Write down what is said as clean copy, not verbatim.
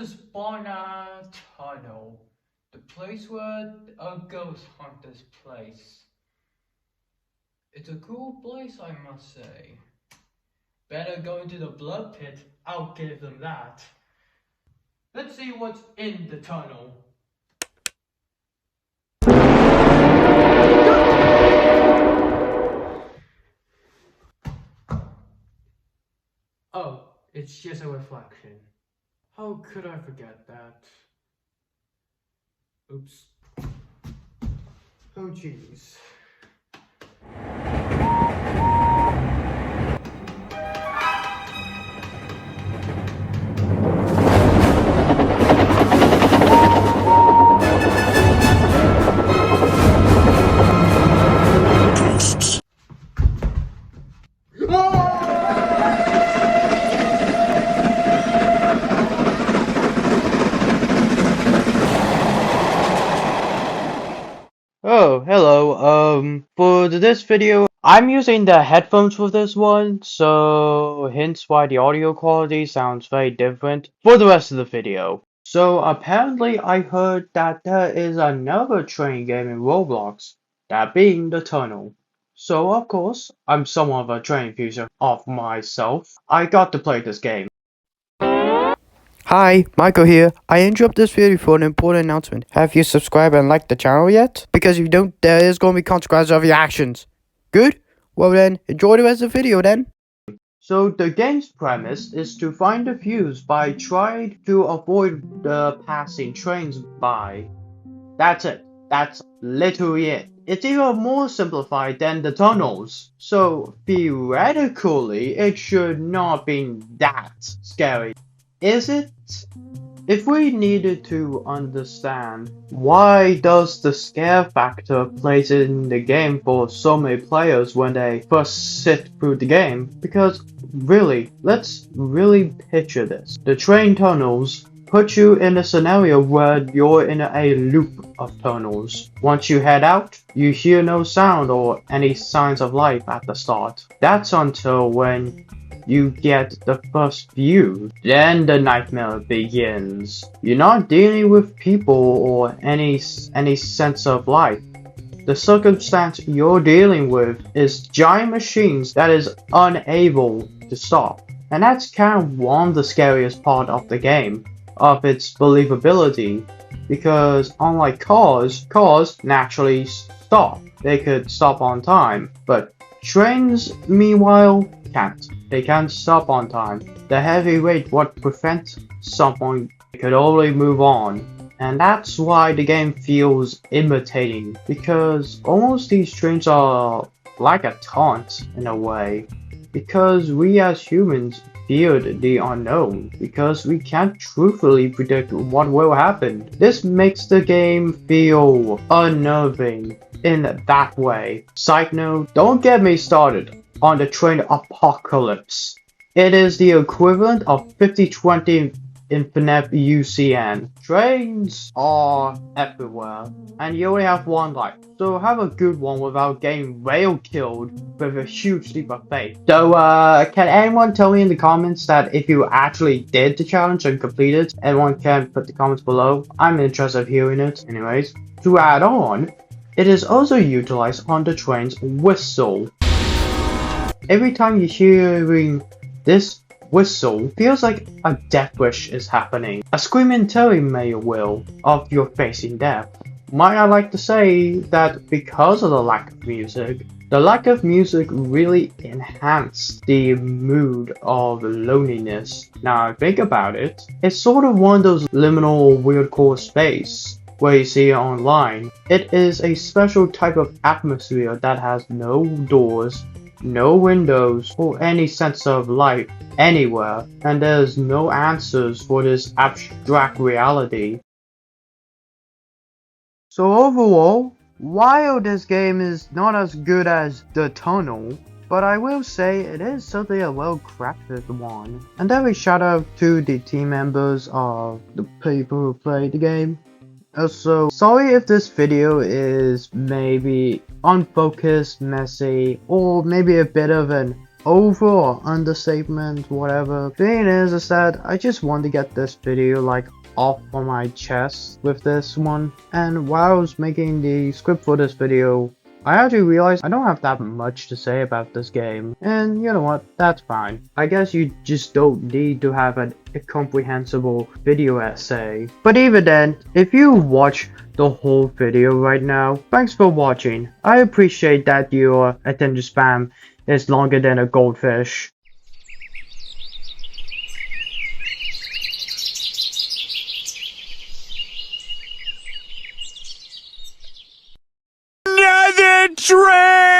is Barnard Tunnel, the place where a ghost hunt this place. It's a cool place, I must say. Better go into the blood pit, I'll give them that. Let's see what's in the tunnel. Oh, it's just a reflection. How could I forget that? Oops. Oh jeez. Oh, hello. For this video, I'm using the headphones for this one, so hence why the audio quality sounds very different for the rest of the video. So apparently I heard that there is another train game in Roblox, that being The Tunnel. So of course, I'm somewhat of a train enthusiast of myself. I got to play this game. Hi, Michael here. I interrupt this video for an important announcement. Have you subscribed and liked the channel yet? Because if you don't, there is going to be consequences of your actions. Good? Well then, enjoy the rest of the video then. So the game's premise is to find the fuse by trying to avoid the passing trains by. That's it. That's literally it. It's even more simplified than the tunnels. So theoretically, it should not be that scary. Is it? If we needed to understand why does the scare factor plays in the game for so many players when they first sit through the game, because really, let's really picture this. The train tunnels put you in a scenario where you're in a loop of tunnels. Once you head out, you hear no sound or any signs of life at the start. That's until when you get the first view. Then the nightmare begins. You're not dealing with people or any sense of life. The circumstance you're dealing with is giant machines that is unable to stop. And that's kind of one of the scariest part of the game, of its believability. Because unlike cars naturally stop. They could stop on time, but trains, meanwhile, can't. They can't stop on time. The heavy weight would prevent someone could only move on. And that's why the game feels imitating, because almost these trains are like a taunt in a way. Because we as humans feared the unknown, because we can't truthfully predict what will happen. This makes the game feel unnerving in that way. Side note, don't get me started on the train apocalypse. It is the equivalent of 50-20 infinite UCN. Trains are everywhere, and you only have one life, so have a good one without getting rail killed with a huge leap of faith. So can anyone tell me in the comments that if you actually did the challenge and completed it? Everyone can put the comments below. I'm interested in hearing it. Anyways, to add on, it is also utilized on the train's whistle. Every time you're hearing this whistle, feels like a death wish is happening. A screaming telling me will of you're facing death. Might I like to say that because of the lack of music, the lack of music really enhanced the mood of loneliness. Now think about it, it's sort of one of those liminal weirdcore space where you see it online. It is a special type of atmosphere that has no doors, no windows, or any sense of life anywhere, and there's no answers for this abstract reality. So overall, while this game is not as good as The Tunnel, but I will say it is certainly a well-crafted one. And a shout out to the team members of the people who played the game. Also, sorry if this video is maybe unfocused, messy, or maybe a bit of an overall understatement, whatever. Thing is that I just want to get this video like off on my chest with this one. And while I was making the script for this video, I actually realized I don't have that much to say about this game, and you know what, that's fine. I guess you just don't need to have a comprehensible video essay. But even then, if you watch the whole video right now, thanks for watching. I appreciate that your attention span is longer than a goldfish. Another train!